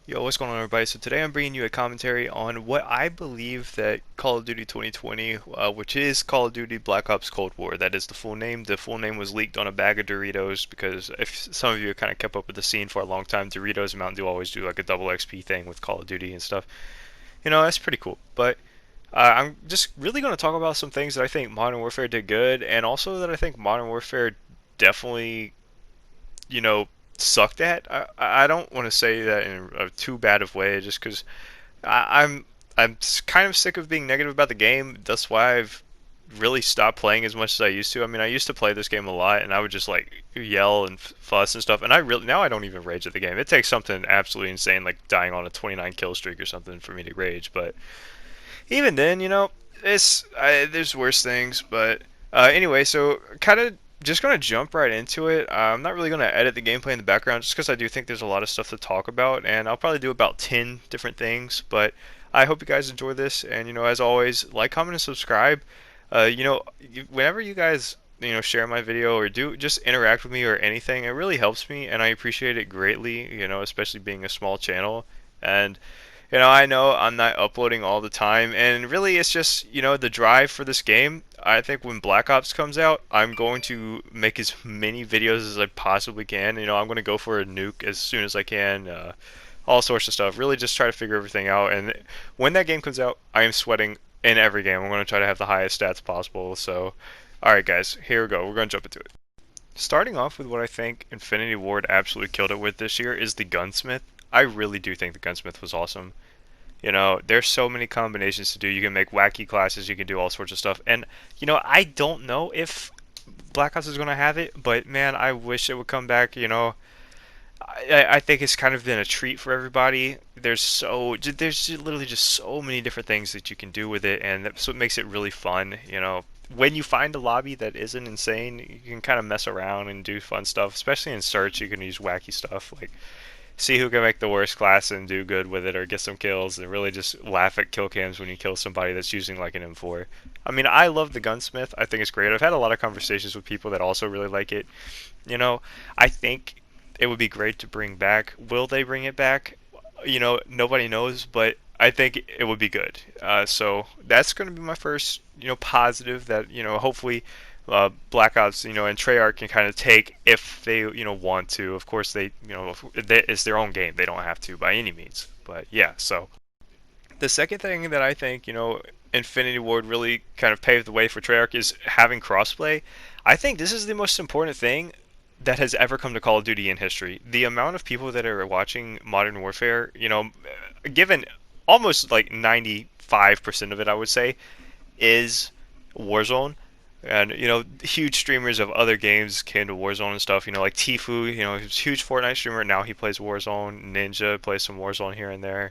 Yo, what's going on, everybody? So today I'm bringing you a commentary on what I believe that Call of Duty 2020, which is Call of Duty Black Ops Cold War, that is the full name. The full name was leaked on a bag of Doritos because if some of you have kind of kept up with the scene for a long time, Doritos and Mountain Dew always do like a double XP thing with Call of Duty and stuff. That's pretty cool. But I'm just really going to talk about some things that I think Modern Warfare did good, and also that I think Modern Warfare definitely you know, sucked at. I don't want to say that in a too bad of way, just because I'm kind of sick of being negative about the game. That's why I've really stopped playing as much as I used to. I mean, I used to play this game a lot, and I would just like yell and fuss and stuff. And I really now I don't even rage at the game. It takes something absolutely insane, like dying on a 29 kill streak or something, for me to rage. But even then, there's worse things. But anyway, so kind of just gonna jump right into it. I'm not really gonna edit the gameplay in the background just because I do think there's a lot of stuff to talk about, and I'll probably do about 10 different things. But I hope you guys enjoy this, and as always, like, comment, and subscribe. Whenever you guys share my video or do just interact with me or anything, it really helps me, and I appreciate it greatly. Especially being a small channel, and I know I'm not uploading all the time, and really it's just, the drive for this game. I think when Black Ops comes out, I'm going to make as many videos as I possibly can. I'm going to go for a nuke as soon as I can, all sorts of stuff. Really just try to figure everything out, and when that game comes out, I am sweating in every game. I'm going to try to have the highest stats possible, so alright guys, here we go. We're going to jump into it. Starting off with what I think Infinity Ward absolutely killed it with this year is the Gunsmith. I really do think the Gunsmith was awesome. There's so many combinations to do. You can make wacky classes, you can do all sorts of stuff. And, I don't know if Black Ops is going to have it, but man, I wish it would come back. I think it's kind of been a treat for everybody. There's literally just so many different things that you can do with it, and that's what makes it really fun. When you find a lobby that isn't insane, you can kind of mess around and do fun stuff, especially in search. You can use wacky stuff like see who can make the worst class and do good with it or get some kills and really just laugh at kill cams when you kill somebody that's using like an M4. I mean, I love the Gunsmith. I think it's great. I've had a lot of conversations with people that also really like it. I think it would be great to bring back. Will they bring it back? Nobody knows, but I think it would be good. So that's going to be my first, positive that, hopefully Black Ops, and Treyarch can kind of take if they, want to. Of course, it's their own game. They don't have to by any means. But yeah, so the second thing that I think, Infinity Ward really kind of paved the way for Treyarch is having crossplay. I think this is the most important thing that has ever come to Call of Duty in history. The amount of people that are watching Modern Warfare, given almost like 95% of it, I would say, is Warzone. And huge streamers of other games came to Warzone and stuff. Like Tfue, he's a huge Fortnite streamer. Now he plays Warzone. Ninja plays some Warzone here and there.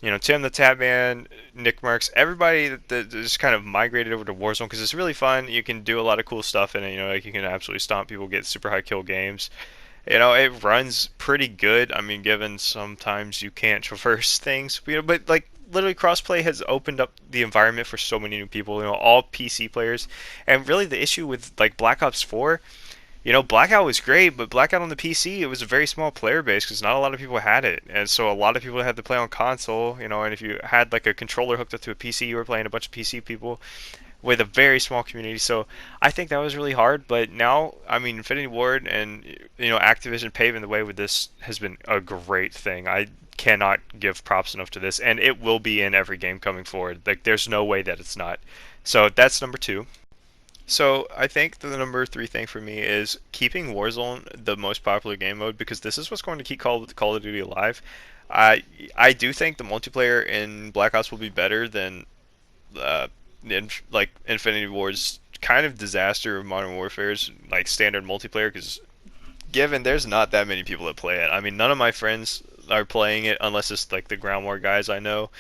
Tim the Tatman, Nick Mercs, everybody that just kind of migrated over to Warzone because it's really fun. You can do a lot of cool stuff in it. Like you can absolutely stomp people, get super high kill games. It runs pretty good. I mean, given sometimes you can't traverse things, but like literally crossplay has opened up the environment for so many new people. All PC players, and really the issue with like Black Ops 4. Blackout was great, but Blackout on the PC, it was a very small player base because not a lot of people had it. And so a lot of people had to play on console, and if you had like a controller hooked up to a PC, you were playing a bunch of PC people with a very small community. So I think that was really hard, but now, I mean, Infinity Ward and, Activision paving the way with this has been a great thing. I cannot give props enough to this, and it will be in every game coming forward. Like, there's no way that it's not. So that's number two. So I think the number three thing for me is keeping Warzone the most popular game mode because this is what's going to keep Call of Duty alive. I do think the multiplayer in Black Ops will be better than like Infinity Ward's kind of disaster of Modern Warfare's like standard multiplayer because given there's not that many people that play it. I mean, none of my friends are playing it unless it's like the Ground War guys I know.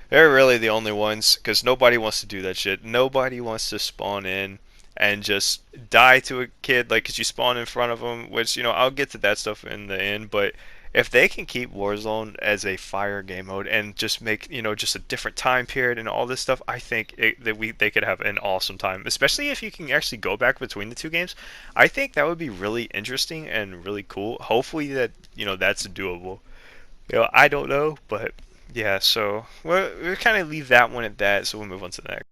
They're really the only ones because nobody wants to do that shit. Nobody wants to spawn in and just die to a kid like because you spawn in front of them, which I'll get to that stuff in the end. But if they can keep Warzone as a fire game mode and just make just a different time period and all this stuff, I think they could have an awesome time. Especially if you can actually go back between the two games, I think that would be really interesting and really cool. Hopefully that that's doable. I don't know, but yeah. So we'll kind of leave that one at that. So we'll move on to the next.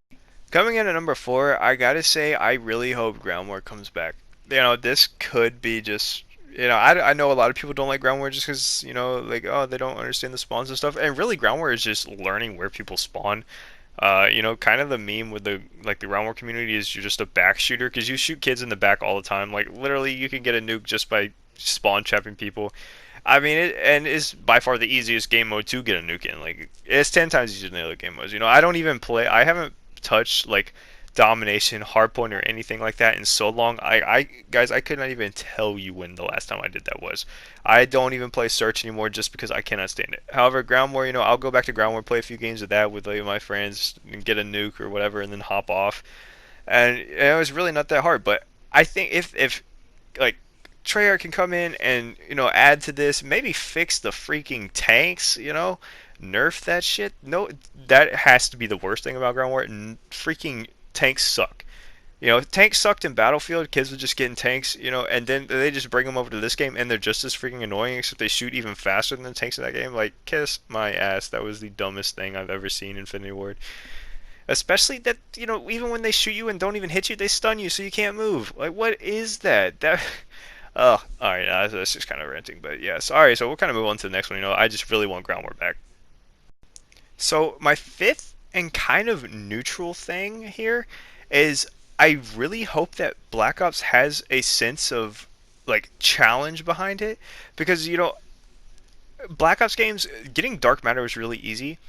Coming in at number four, I gotta say I really hope Ground War comes back. This could be just. I know a lot of people don't like Ground War just because like they don't understand the spawns and stuff. And really, Ground War is just learning where people spawn. Kind of the meme with the Ground War community is you're just a back shooter because you shoot kids in the back all the time. Like literally, you can get a nuke just by spawn trapping people. I mean, and it's by far the easiest game mode to get a nuke in. Like it's 10 times easier than the other game modes. I don't even play. I haven't touched like domination, hardpoint, or anything like that in so long. Guys, I could not even tell you when the last time I did that was. I don't even play search anymore just because I cannot stand it. However, ground war, I'll go back to ground war, play a few games of that with like, my friends, and get a nuke or whatever, and then hop off. And it was really not that hard. But I think if like Treyarch can come in and add to this, maybe fix the freaking tanks, nerf that shit. No, that has to be the worst thing about Ground War. Freaking tanks suck. Tanks sucked in Battlefield. Kids would just get in tanks, and then they just bring them over to this game, and they're just as freaking annoying, except they shoot even faster than the tanks in that game. Like, kiss my ass. That was the dumbest thing I've ever seen in Infinity Ward. Especially that, even when they shoot you and don't even hit you, they stun you so you can't move. Like, what is that? That. Oh, all right. That's just kind of ranting, but yeah. Sorry. So we'll kind of move on to the next one. I just really want Ground War back. So my fifth and kind of neutral thing here is I really hope that Black Ops has a sense of like challenge behind it because Black Ops games getting dark matter was really easy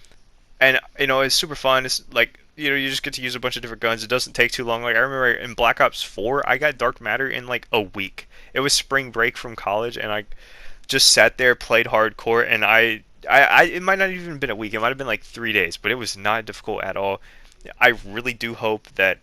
and it's super fun. It's like you just get to use a bunch of different guns. It doesn't take too long. Like I remember in Black Ops 4, I got dark matter in like a week. It was spring break from college, and I just sat there, played hardcore, and it might not even been a week. It might have been like 3 days, but it was not difficult at all. I really do hope that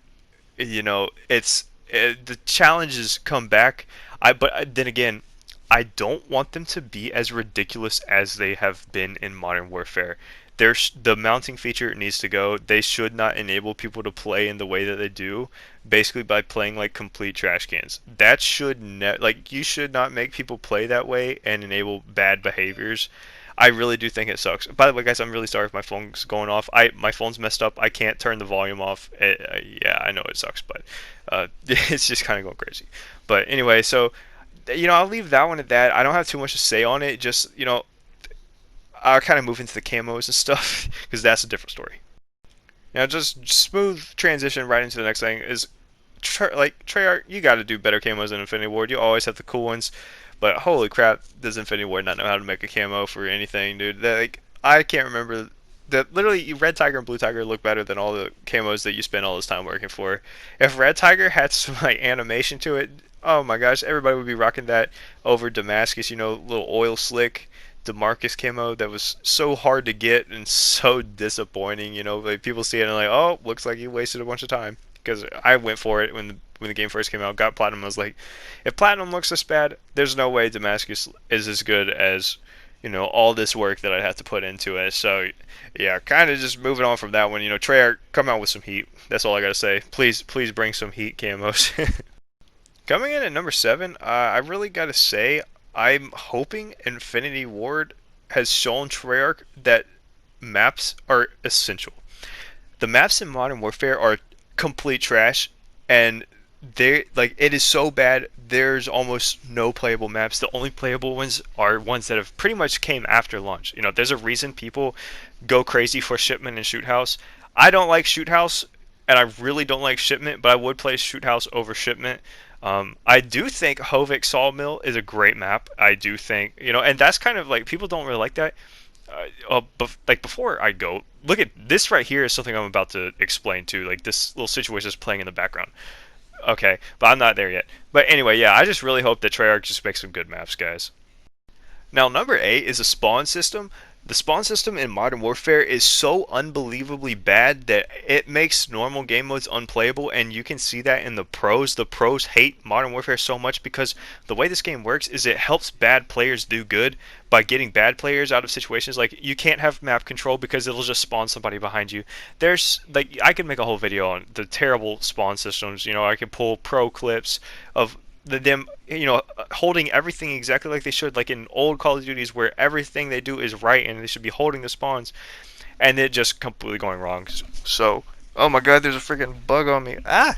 the challenges come back. But then again, I don't want them to be as ridiculous as they have been in Modern Warfare. The mounting feature needs to go. They should not enable people to play in the way that they do, basically by playing like complete trash cans. That should like you should not make people play that way and enable bad behaviors. I really do think it sucks. By the way, guys, I'm really sorry if my phone's going off. My phone's messed up. I can't turn the volume off. Yeah, I know it sucks, but it's just kind of going crazy. But anyway, so I'll leave that one at that. I don't have too much to say on it. Just I'll kind of move into the camos and stuff because that's a different story. Now, just smooth transition right into the next thing is like Treyarch, you got to do better camos than Infinity Ward. You always have the cool ones, but holy crap, does Infinity Ward not know how to make a camo for anything, dude? Like I can't remember that literally Red Tiger and Blue Tiger look better than all the camos that you spend all this time working for. If Red Tiger had some like animation to it, oh my gosh, everybody would be rocking that over Damascus, little oil slick DeMarcus camo that was so hard to get and so disappointing. Like people see it and like, oh, looks like you wasted a bunch of time. Because I went for it when the game first came out, got platinum. I was like, if platinum looks this bad, there's no way Damascus is as good as all this work that I'd have to put into it. So yeah, kind of just moving on from that one. Treyarch, come out with some heat. That's all I gotta say. Please bring some heat camos. Coming in at number seven, I really gotta say I'm hoping Infinity Ward has shown Treyarch that maps are essential. The maps in Modern Warfare are complete trash, and it is so bad. There's almost no playable maps. The only playable ones are ones that have pretty much came after launch. There's a reason people go crazy for Shipment and Shoot House. I don't like Shoot House, and I really don't like Shipment, but I would play Shoot House over Shipment. I do think Hovik Sawmill is a great map. I do think, and that's kind of like people don't really like that. Like before I go, look at this right here is something I'm about to explain to. Like this little situation is playing in the background. Okay, but I'm not there yet. But anyway, yeah, I just really hope that Treyarch just makes some good maps, guys. Now, number 8 is a spawn system. The spawn system in Modern Warfare is so unbelievably bad that it makes normal game modes unplayable, and you can see that in the pros. The pros hate Modern Warfare so much because the way this game works is it helps bad players do good by getting bad players out of situations. Like, you can't have map control because it'll just spawn somebody behind you. There's, like, I could make a whole video on the terrible spawn systems. I could pull pro clips of them, holding everything exactly like they should, like in old Call of Duties where everything they do is right and they should be holding the spawns, and it just completely going wrong. So, oh my God, there's a freaking bug on me. Ah!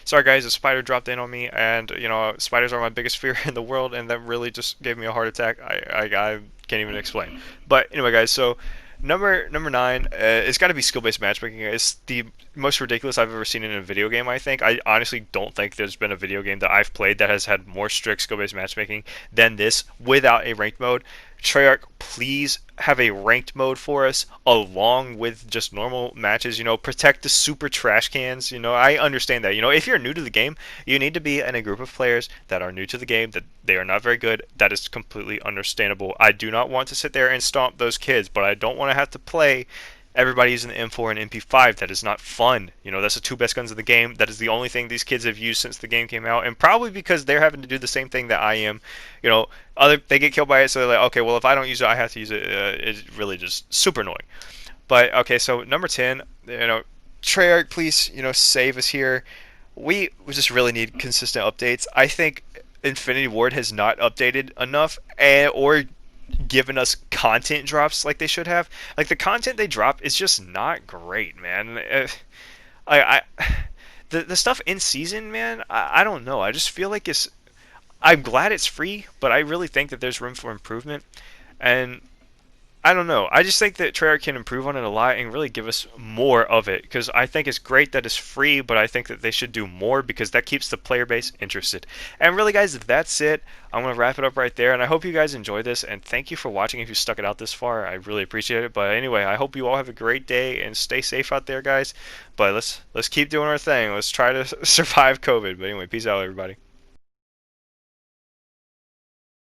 Sorry guys, a spider dropped in on me, and spiders are my biggest fear in the world, and that really just gave me a heart attack. I can't even explain. But anyway, guys, so number nine, it's got to be skill-based matchmaking. It's the most ridiculous I've ever seen in a video game. I think I honestly don't think there's been a video game that I've played that has had more strict skill-based matchmaking than this without a ranked mode. Treyarch, please have a ranked mode for us along with just normal matches. Protect the super trash cans. I understand that. If you're new to the game, you need to be in a group of players that are new to the game, that they are not very good. That is completely understandable. I do not want to sit there and stomp those kids, but I don't want to have to play everybody using the M4 and MP5. That is not fun. That's the two best guns in the game. That is the only thing these kids have used since the game came out, and probably because they're having to do the same thing that I am. They get killed by it, so they're like, okay, well, if I don't use it, I have to use it. It's really just super annoying. But okay, so number 10, Treyarch, please, save us here. We just really need consistent updates. I think Infinity Ward has not updated enough, or given us content drops like they should have. Like the content they drop is just not great, man. I the stuff in season, man. I don't know. I just feel like it's. I'm glad it's free, but I really think that there's room for improvement, and I don't know. I just think that Treyarch can improve on it a lot and really give us more of it. Because I think it's great that it's free, but I think that they should do more because that keeps the player base interested. And really, guys, that's it. I'm going to wrap it up right there. And I hope you guys enjoyed this. And thank you for watching if you stuck it out this far. I really appreciate it. But anyway, I hope you all have a great day and stay safe out there, guys. But let's keep doing our thing. Let's try to survive COVID. But anyway, peace out, everybody.